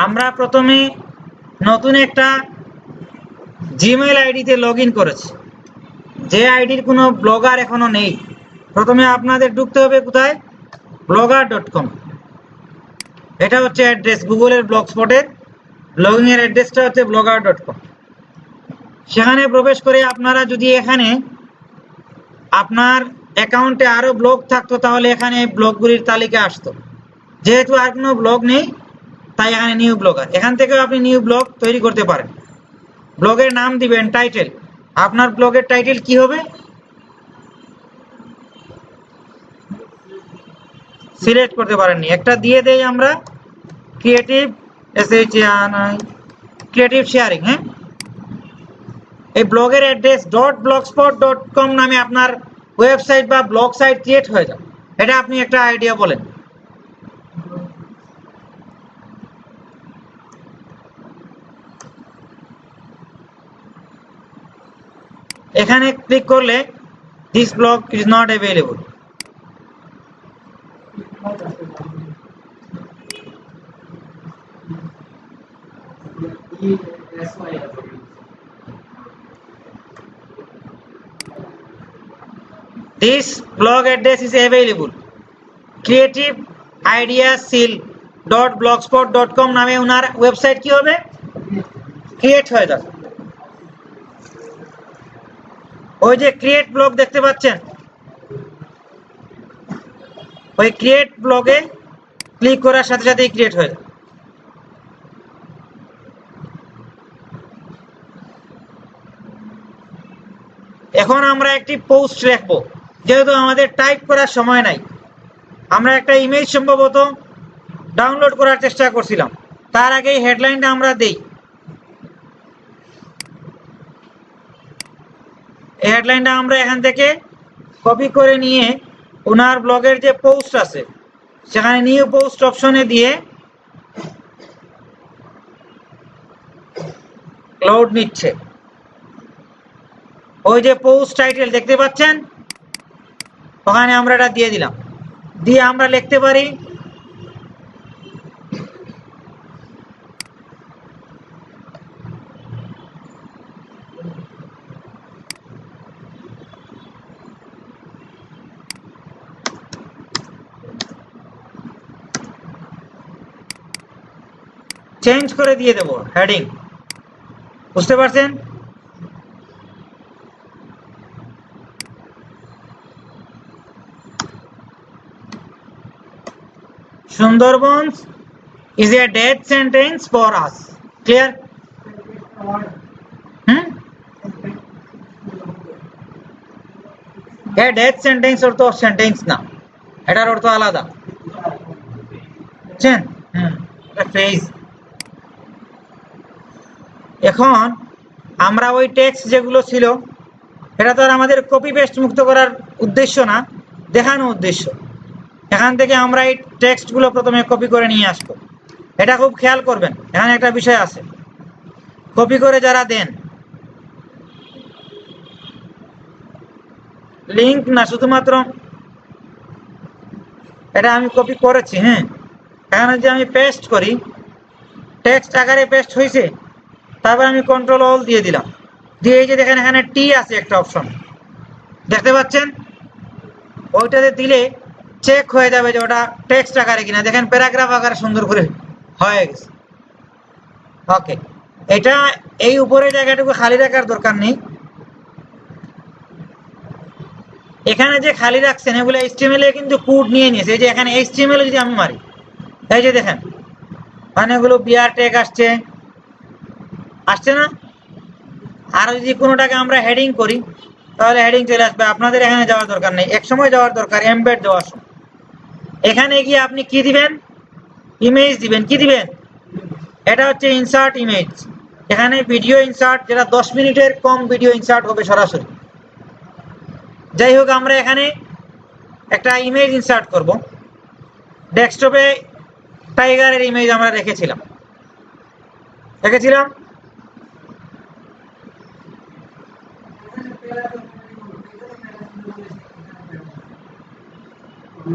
আমরা প্রথমে নতুন একটা জিমেইল আইডিতে লগ ইন করেছি, যে আইডির কোনো ব্লগার এখনো নেই। প্রথমে আপনাদের ঢুকতে হবে কোথায়? blogger.com। এটা হচ্ছে অ্যাড্রেস, গুগলের ব্লগ স্পটের লগইন এর অ্যাড্রেসটা হচ্ছে blogger.com। সেখানে প্রবেশ করে আপনারা যদি এখানে আপনার অ্যাকাউন্টে আরো ব্লগ থাকতো তাহলে এখানে ব্লগগুলির তালিকা আসতো। যেহেতু আর কোনো ব্লগ নেই তাই এখানে নিউ ব্লগার, এখান থেকেও আপনি নিউ ব্লগ তৈরি করতে পারেন। ব্লগের নাম দিবেন টাইটেল। আপনার ব্লগের টাইটেল কি হবে সিলেক্ট করতে পারেননি, একটা দিয়ে দেই আমরা ক্রিয়েটিভ ক্রিয়েটিভ শেয়ারিং। হ্যাঁ, এই ব্লগের অ্যাড্রেস .blogspot.com নামে আপনার ওয়েবসাইট বা ব্লগ সাইট ক্রিয়েট হয়ে যাবে। এটা আপনি একটা আইডিয়া বলেন। এখানে ক্লিক করলে this blog is not available. This blog address is available. Creative Ideas Seal.blogspot.com নামে ওনার ওয়েবসাইট কি হবে ক্রিয়েট হয়ে যাবে। ওই যে ক্রিয়েট ব্লগ দেখতে পাচ্ছেন, ওই ক্রিয়েট ব্লগে ক্লিক করার সাথে সাথেই ক্রিয়েট হয়ে যাবে। এখন আমরা একটি পোস্ট লিখবো, যেহেতু আমাদের টাইপ করার সময় নাই। আমরা একটা ইমেজ সম্ভবত ডাউনলোড করার চেষ্টা করছিলাম, তার আগে হেডলাইনটা আমরা দেই। এই হেডলাইনটা আমরা এখান থেকে কপি করে নিয়ে ওনার ব্লগের যে পোস্ট আছে সেখানে নিউ পোস্ট অপশনে দিয়ে লোড নিচ্ছে। ওই যে পোস্ট টাইটেল দেখতে পাচ্ছেন, ওখানে আমরা এটা দিয়ে দিলাম। দিয়ে আমরা লিখতে পারি চেঞ্জ করে দিয়ে দেব হেডিং। বুঝতে পারছেন? Sundarbans is a death sentence for us. Clear? Death sentence অর্থ সেন্টেন্স না, এটার অর্থ আলাদা। বুঝছেন? এটা ফ্রেজ। এখন আমরা ওই টেক্সট যেগুলো ছিল এটা তো আর আমাদের কপি পেস্ট মুক্ত করার উদ্দেশ্য না, দেখানো উদ্দেশ্য। এখান থেকে আমরা এই টেক্সটগুলো প্রথমে কপি করে নিয়ে আসবো। এটা খুব খেয়াল করবেন, এখানে একটা বিষয় আছে। কপি করে যারা দেন, লিংক না, শুধুমাত্র এটা আমি কপি করেছি। হ্যাঁ, এখানে যে আমি পেস্ট করি, টেক্সট আকারে পেস্ট হয়েছে, তারপর আমি কন্ট্রোল অল দিয়ে দিলাম। দিয়ে এই যে দেখেন এখানে টি আছে একটা অপশন, দেখতে পাচ্ছেন? ওইটাতে দিলে চেক হয়ে যাবে যে ওটা টেক্সট আকারে কিনা। দেখেন প্যারাগ্রাফ আকারে সুন্দর করে হয়ে গেছে। ওকে, এটা এই উপরে জায়গাটুকু খালি রাখার দরকার নেই। এখানে যে খালি রাখছেন এগুলো এইচটিএমএল এ কিন্তু কোড নিয়ে নিয়েছে। এই যে এখানে এইচটিএমএল যদি আমি মারি, এই যে দেখেন অনেকগুলো বিআর ট্যাগ আসছে, আসছে না? আর যদি কোনোটাকে আমরা হেডিং করি তাহলে হেডিং চলে আসবে। আপনাদের এখানে যাওয়ার দরকার নেই, এক সময় যাওয়ার দরকার এমবেড দেওয়ার সময়। এখানে গিয়ে আপনি কি দিবেন? ইমেজ দিবেন। কি দিবেন? এটা হচ্ছে ইনসার্ট ইমেজ। এখানে ভিডিও ইনসার্ট, যেটা 10 মিনিটের কম ভিডিও ইনসার্ট হবে সরাসরি। যাই হোক, আমরা এখানে একটা ইমেজ ইনসার্ট করব। ডেস্কটপে টাইগারের ইমেজ আমরা রেখেছিলাম।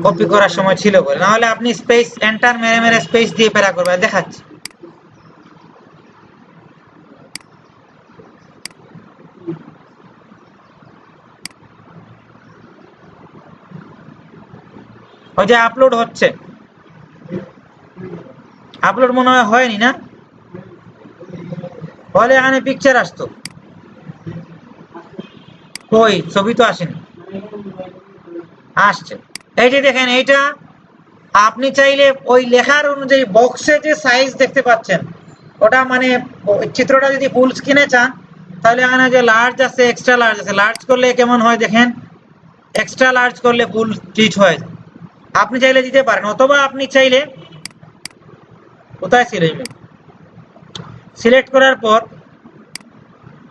কপি করার সময় ছিল বলে, নাহলে আপনি স্পেস এন্টার মেরে মেরে স্পেস দিয়ে প্যারা করবেন। দেখাচ্ছি, ওই যে আপলোড হচ্ছে, আপলোড মনে হয় হয়নি না, হলে এখানে পিকচার আসতো, কই ছবি তো আসেনি, আসছে। এই যে দেখেন এইটা আপনি চাইলে ওই লেখার অনুযায়ী বক্সে যে সাইজ দেখতে পাচ্ছেন ওটা মানে চিত্রটা যদি ফুল স্ক্রিনে চান তাহলে এখানে যে লার্জ আছে এক্সট্রা লার্জ আছে, লার্জ করলে কেমন হয় দেখেন, এক্সট্রা লার্জ করলে ফুল স্টিচ হয়ে যায়। আপনি চাইলে দিতে পারেন, অথবা আপনি চাইলে কোথায় ছিল সিলেক্ট করার পর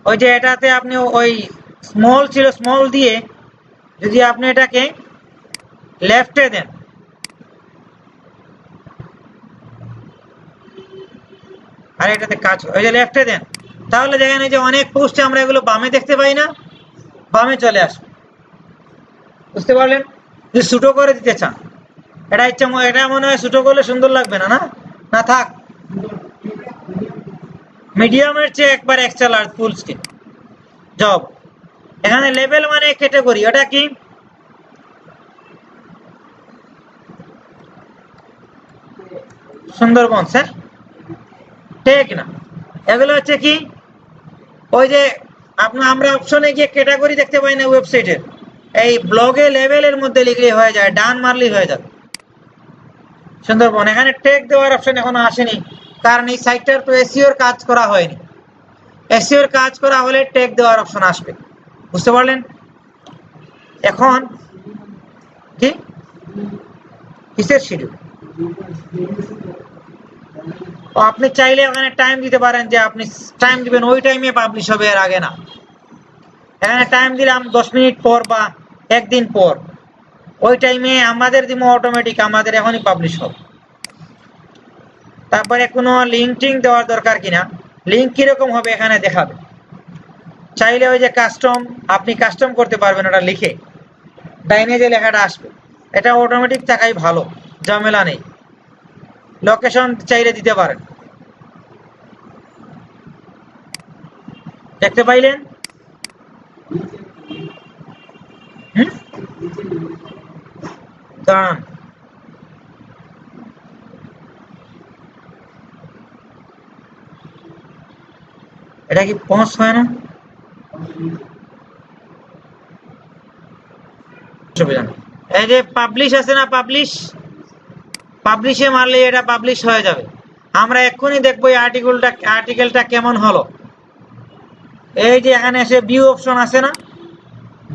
ওই যে এটাতে আপনি ওই স্মল ছিল স্মল দিয়ে যদি আপনি এটাকে লেফটে দেন, আর এটাতে কাজ ওই যে লেফটে দেন, তাহলে দেখেন এই যে অনেক পোস্টে আমরা এগুলো বামে দেখতে পাই না, বামে চলে আসবে। বুঝতে পারলেন? যদি ছোটো করে দিতে চান, এটা ইচ্ছা এটা মনে হয় ছোটো করলে সুন্দর লাগবে না, না না থাক, মিডিয়ামের চেয়ে একবার extra large full screen job. এখানে লেভেল মানে ক্যাটাগরি, ওটা কি সুন্দরবন স্যার ঠিক না, এগুলো হচ্ছে কি ওই যে আমরা অপশনে গিয়ে ক্যাটাগরি দেখতে পাই না ওয়েবসাইটের, এই ব্লগে লেভেলের মধ্যে লিখলেই হয়ে যায়, ডান মারলেই হয়ে যাবে সুন্দরবন। এখানে ট্যাগ দেওয়ার অপশন এখনো আসেনি, কারণ এই সাইটটার তো এসইওর কাজ করা হয়নি, এসইওর কাজ করা হলে ট্যাগ দেওয়ার অপশন আসবে। বুঝতে পারলেন? এখন কি কিসের শিডিউল, আপনি চাইলে ওখানে টাইম দিতে পারেন যে আপনি টাইম দিবেন ওই টাইমে পাবলিশ হবে, এর আগে না। এখানে টাইম দিলাম 10 মিনিট পর বা একদিন পর, ওই টাইমে আমাদের দিব অটোমেটিক, আমাদের এখনই পাবলিশ হবে। তারপরে কোনো লিঙ্ক টিঙ্ক দেওয়ার দরকার কিনা, লিঙ্ক কিরকম হবে এখানে দেখাবে। চাইলে ওই যে কাস্টম, আপনি কাস্টম করতে পারবেন, ওটা লিখে ডাইনে যে লেখাটা আসবে এটা অটোমেটিক থাকাই ভালো, ঝামেলা নেই। লোকেশন চাইলে দিতে পারেন। দেখতে পাইলেন? দাঁড়ান, এটা কি পৌঁছ হয় না? এই যে পাবলিশ আছে না, পাবলিশে মারলে এটা পাবলিশ হয়ে যাবে। আমরা এক্ষুনি দেখবো এই আর্টিকেলটা কেমন হলো। এই যে এখানে এসে ভিউ অপশন আছে না,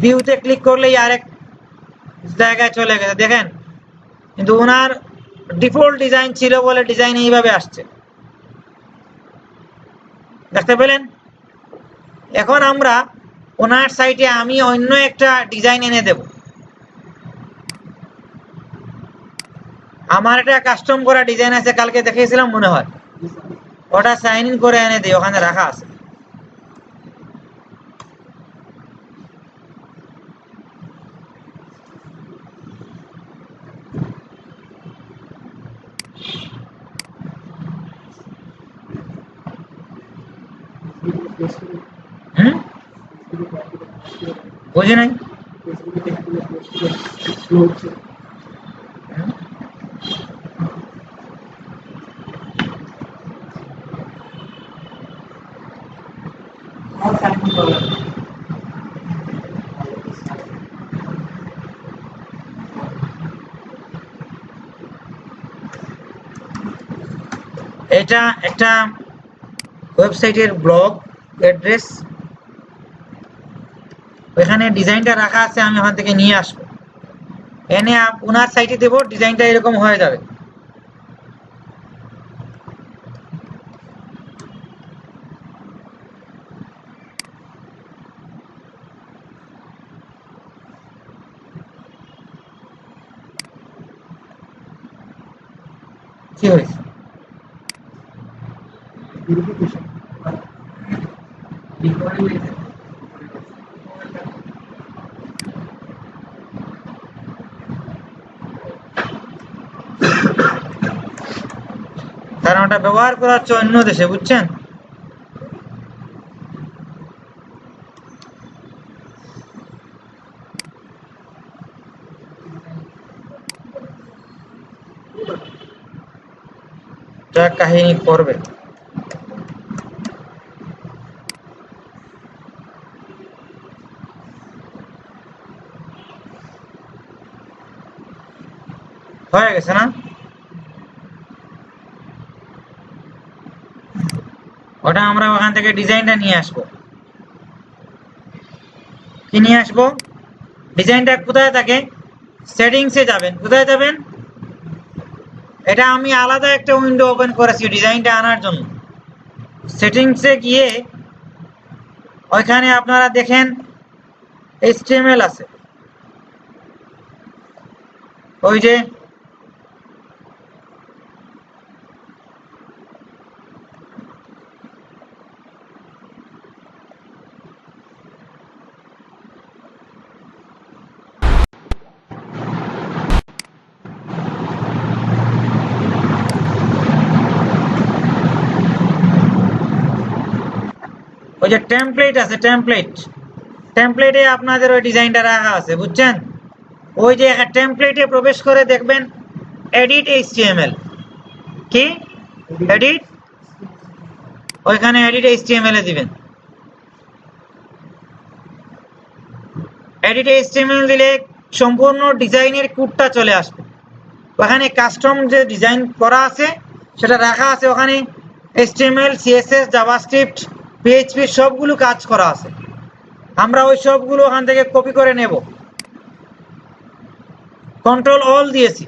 ভিউতে ক্লিক করলেই আরেক জায়গায় চলে গেছে দেখেন, কিন্তু ওনার ডিফল্ট ডিজাইন ছিল বলে ডিজাইন এইভাবে আসছে, দেখতে পেলেন? এখন আমরা ওনার সাইটে আমি অন্য একটা ডিজাইন এনে দেব, আমার একটা কাস্টম করা ডিজাইন আছে, কালকে দেখিয়েছিলাম মনে হয়, ওটা সাইন ইন করে এনে দিই, ওখানে রাখা আছে। বুঝি নাই, এটা একটা ওয়েবসাইটের ব্লগ অ্যাড্রেস, ওখানে ডিজাইনটা রাখা আছে, আমি ওখান থেকে নিয়ে আসবো, এনে ওনার সাইটে দেবো, ডিজাইনটা এরকম হয়ে যাবে। কি হয়েছে? কারণ ওটা ব্যবহার করা হচ্ছে অন্য দেশে, বুঝছেন? যা কাহিনী করবে। হয়ে গেছে না? ওটা আমরা ওখান থেকে ডিজাইনটা নিয়ে আসবো। কি নিয়ে আসবো? ডিজাইনটা কোথায় থাকে? সেটিংসে যাবেন। কোথায় যাবেন? এটা আমি আলাদা একটা উইন্ডো ওপেন করেছি ডিজাইনটা আনার জন্য। সেটিংসে গিয়ে ওইখানে আপনারা দেখেন HTML আছে, ওই যে ওই যে টেমপ্লেট আছে, টেমপ্লেটে আপনাদের ওই ডিজাইনটা রাখা আছে, বুঝছেন? ওই যে টেমপ্লেটে প্রবেশ করে দেখবেন এডিট HTML। কি এডিট? ওইখানে এডিট HTML এ দিবেন। এডিট HTML দিলে সম্পূর্ণ ডিজাইনের কোডটা চলে আসবে। ওখানে কাস্টম যে ডিজাইন করা আছে সেটা রাখা আছে, ওখানে HTML, CSS, জাভাস্ক্রিপ্ট, PHP সবগুলো কাজ করা আছে। আমরা ওই সবগুলো ওখান থেকে কপি করে নেব। কন্ট্রোল অল দিয়েছি,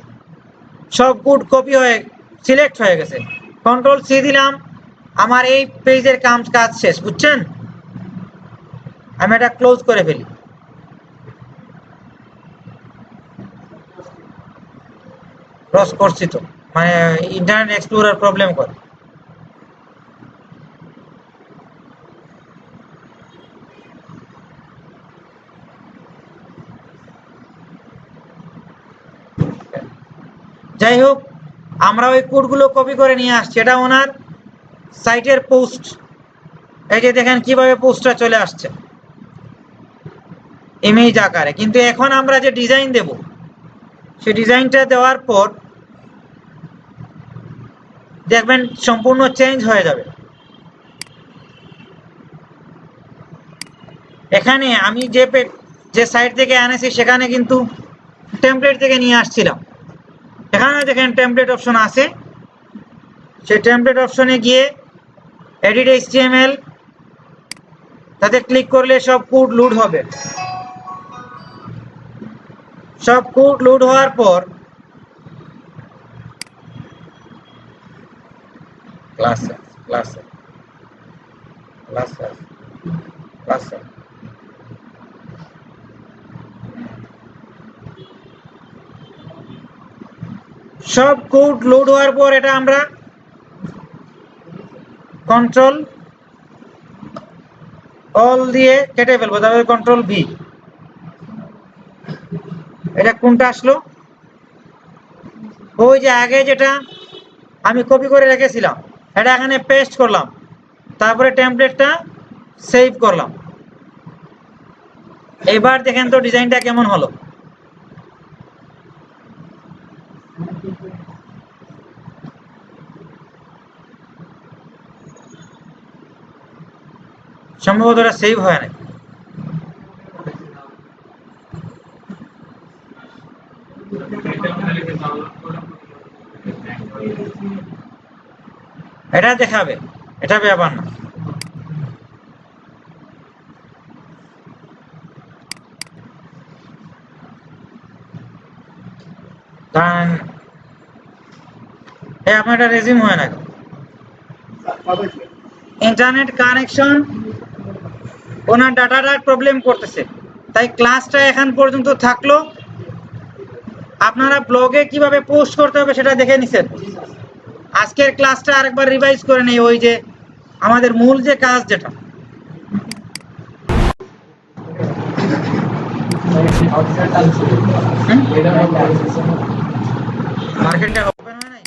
সব কোড কপি হয়ে সিলেক্ট হয়ে গেছে। কন্ট্রোল সি দিলাম, আমার এই পেজের কাজ শেষ, বুঝছেন? আমি এটা ক্লোজ করে ফেলি। ক্লোজ করছি তো, মানে ইন্টারনেট এক্সপ্লোরার প্রবলেম করে। যাই হোক, আমরা ওই কোডগুলো কপি করে নিয়ে আসছি। এটা ওনার সাইটের পোস্ট। এই যে দেখেন কিভাবে পোস্টটা চলে আসছে ইমেজ আকারে। কিন্তু এখন আমরা যে ডিজাইন দেব, সেই ডিজাইনটা দেওয়ার পর দেখবেন সম্পূর্ণ চেঞ্জ হয়ে যাবে। এখানে আমি যে সাইট থেকে এনেছি সেখানে কিন্তু টেমপ্লেট থেকে নিয়ে আসছিলাম। এখানে দেখেন টেমপ্লেট অপশন আছে, সেই টেমপ্লেট অপশনে গিয়ে এডিট HTML তাতে ক্লিক করলে সব কোড লোড হবে। সব কোড লোড হওয়ার পর সব কোড লোড হওয়ার পর এটা আমরা কন্ট্রোল অল দিয়ে কেটে ফেলবো, তারপরে কন্ট্রোল ভি। এটা কোনটা আসলো? ওই যে আগে যেটা আমি কপি করে রেখেছিলাম, এটা এখানে পেস্ট করলাম, তারপরে টেমপ্লেটটা সেভ করলাম। এবার দেখেন তো ডিজাইনটা কেমন হলো। সম্ভবত এটা সেভ হয় না। এটা দেখাবে, এটা ব্যাপার না। কারণ আপনার এটা রেজিম হয় না, ইন্টারনেট কানেকশন ওনার ডাটাটা প্রবলেম করতেছে, তাই ক্লাসটা এখন পর্যন্ত থাকলো। আপনারা ব্লগে কিভাবে পোস্ট করতে হবে সেটা দেখে নিছেন। আজকের ক্লাসটা আরেকবার রিভাইজ করে নেই, ওই যে আমাদের মূল যে কাজ যেটা। মার্কেটটা ওপেন হয় নাই।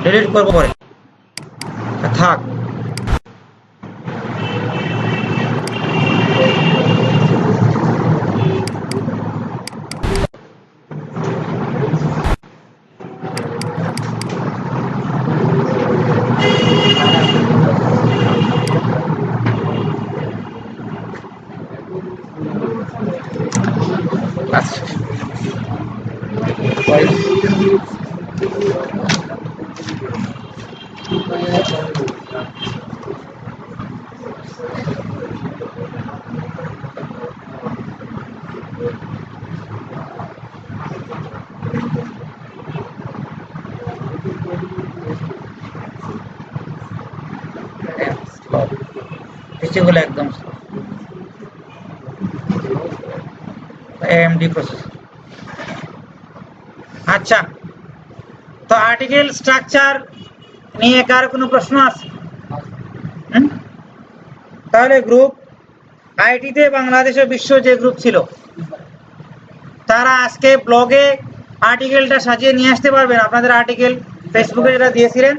ডিলিট করবো পরে, থাক। আচ্ছা বৃষ্টিগুলো একদম এমডি প্রসেস। আচ্ছা, তো আর্টিকেল স্ট্রাকচার নিয়ে কার কোনো প্রশ্ন আছে? তাহলে গ্রুপ আইটিতে বাংলাদেশ ও বিশ্ব যে গ্রুপ ছিল তারা আজকে ব্লগে আর্টিকেলটা সাজিয়ে নিয়ে আসতে পারবেন? আপনাদের আর্টিকেল ফেসবুকে যেটা দিয়েছিলেন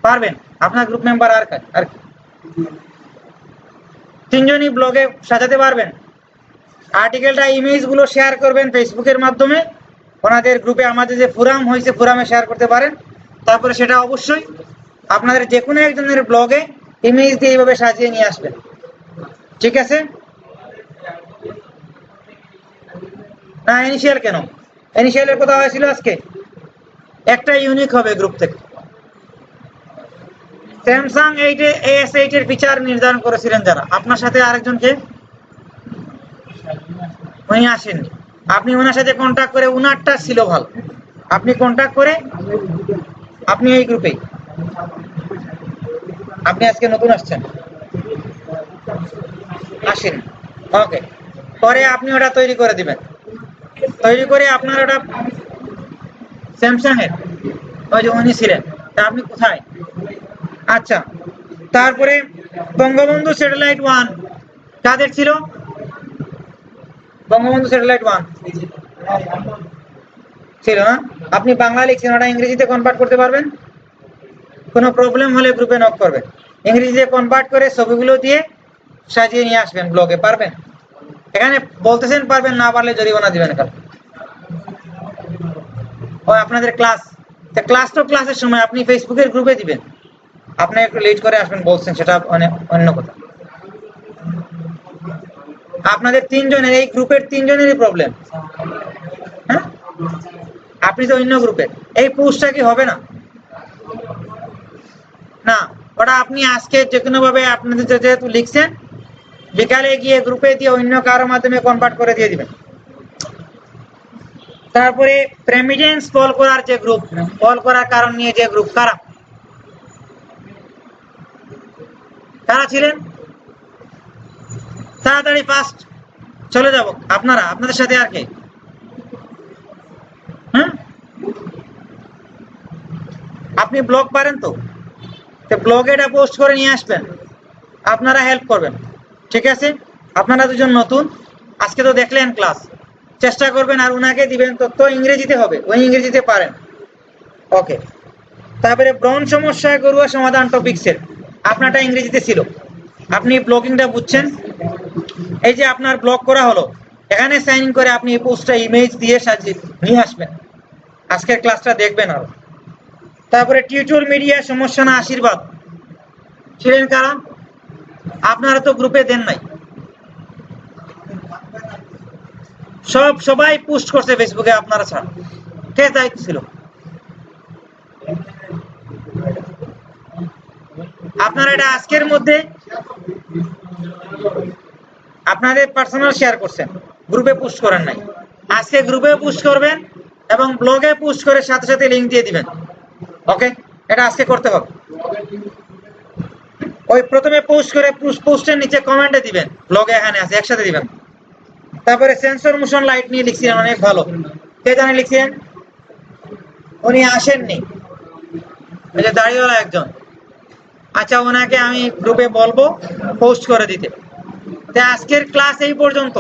পারবেন? আপনার গ্রুপ মেম্বার আর কি তিনজনই ব্লগে সাজাতে পারবেন? আর্টিকেলটা ইমেজগুলো শেয়ার করবেন ফেসবুকের মাধ্যমে, ওনাদের গ্রুপে আমাদের যে ফোরাম হয়েছে ফোরামে শেয়ার করতে পারেন। তারপরে সেটা অবশ্যই আপনাদের যে কোনো একজনের ব্লগে ইমেজ দিয়ে এইভাবে সাজিয়ে নিয়ে আসবেন, ঠিক আছে? না ইনিশিয়াল কেন? ইনিশিয়ালের কথা হয়েছিল আজকে, একটা ইউনিক হবে গ্রুপ থেকে। স্যামসাং 8 AS8 এর ফিচার নির্ধারণ করেছিলেন যারা, আপনার সাথে আরেকজনকে উনি আসেননি, আপনি ওনার সাথে কন্ট্যাক্ট করে, উনারটা ছিল ভালো, আপনি কন্ট্যাক্ট করে আপনি এই গ্রুপে, আপনি আজকে নতুন আসছেন, আসেন, ওকে, পরে আপনি ওটা তৈরি করে দিবেন, তৈরি করে আপনার ওটা স্যামসাং এর ওই যে উনি ছিলেন, তা আপনি কোথায়? আচ্ছা, তারপরে বঙ্গবন্ধু স্যাটেলাইট 1 কাদের ছিল? বঙ্গবন্ধু স্যাটেলাইট 1 ছিল না? আপনি বাংলা লিখছেন, ওটা ইংরেজিতে কনভার্ট করতে পারবেন? কোনো প্রবলেম হলে গ্রুপে নক করবেন, ইংরেজিতে কনভার্ট করে ছবিগুলো দিয়ে সাজিয়ে নিয়ে আসবেন ব্লগে, পারবেন? এখানে বলতেছেন পারবেন, না পারলে জরিমানা দিবেন কাল। ও আপনাদের ক্লাস, ক্লাস তো ক্লাসের সময় আপনি ফেসবুকের গ্রুপে দিবেন, আপনি একটু লেট করে আসবেন বলছেন, সেটা অন্য কথা। আপনাদের তিনজনের, এই গ্রুপের তিনজনেরই প্রবলেম, হ্যাঁ? আপনি তো অন্য গ্রুপের, এই পোস্টটা কি হবে না? না, ওটা আপনি আজকে যে কোনো ভাবে আপনাদের যেহেতু লিখছেন, বিকালে গিয়ে গ্রুপে দিয়ে অন্য কারোর মাধ্যমে কনভার্ট করে দিয়ে দিবেন। তারপরে প্রেমিডেন্স ফল করার যে গ্রুপ, ফল করার কারণ নিয়ে যে গ্রুপ, কারা কারা ছিলেন? তাড়াতাড়ি ফাস্ট চলে যাব, আপনারা, আপনাদের সাথে আর কে? হ্যাঁ, আপনি ব্লগ পারেন তো ব্লগে এটা পোস্ট করে নিয়ে আসবেন, আপনারা হেল্প করবেন, ঠিক আছে? আপনারা দুজন নতুন, আজকে তো দেখলেন ক্লাস, চেষ্টা করবেন আর উনাকে দিবেন তথ্য, ইংরেজিতে হবে, উনি ইংরেজিতে পারেন, ওকে। তারপরে ব্রণ সমস্যা ঘরোয়া সমাধান টপিক্সের, আপনারটা ইংরেজিতে ছিল, আপনি ব্লগিংটা বুঝছেন, এই যে আপনার ব্লগ করা হলো, এখানে সাইন করে আপনি এই পোস্টটা ইমেজ দিয়ে সাজিয়ে নিয়ে আসবেন, আজকের ক্লাসটা দেখবেন আরো। তারপরে টিউটোরিয়াল মিডিয়া সমস্যা না আশীর্বাদ ছিলেন কারা? আপনারা তো গ্রুপে দেন নাই, সবাই পোস্ট করছে ফেসবুকে, আপনারা ছাড়া, কে দায়িত্ব ছিল? আপনারা এটা আজকের মধ্যে আপনাদের পার্সোনাল শেয়ার করছেন, গ্রুপে পোস্ট করেন নাই, আজকে গ্রুপে পোস্ট করবেন এবং ব্লগে পোস্ট করে সাথে সাথে লিংক দিয়ে দিবেন, ওকে? এটা আজকে করতে হবে। ওই প্রথমে পোস্ট করে পোস্টের নিচে কমেন্টে দিবেন, ব্লগে এখানে আছে, একসাথে দিবেন। তারপরে সেন্সর মোশন লাইট নিয়ে লিখছিলেন, অনেক ভালো, কে জানে লিখছিলেন? উনি আসেননি, ওই যে দাড়িওয়ালা একজন, আচ্ছা ওনাকে আমি গ্রুপে বলবো পোস্ট করে দিতে। আজকের ক্লাস এই পর্যন্ত,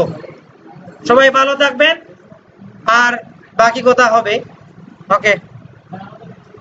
সবাই ভালো থাকবেন, আর বাকি কথা হবে, ওকে।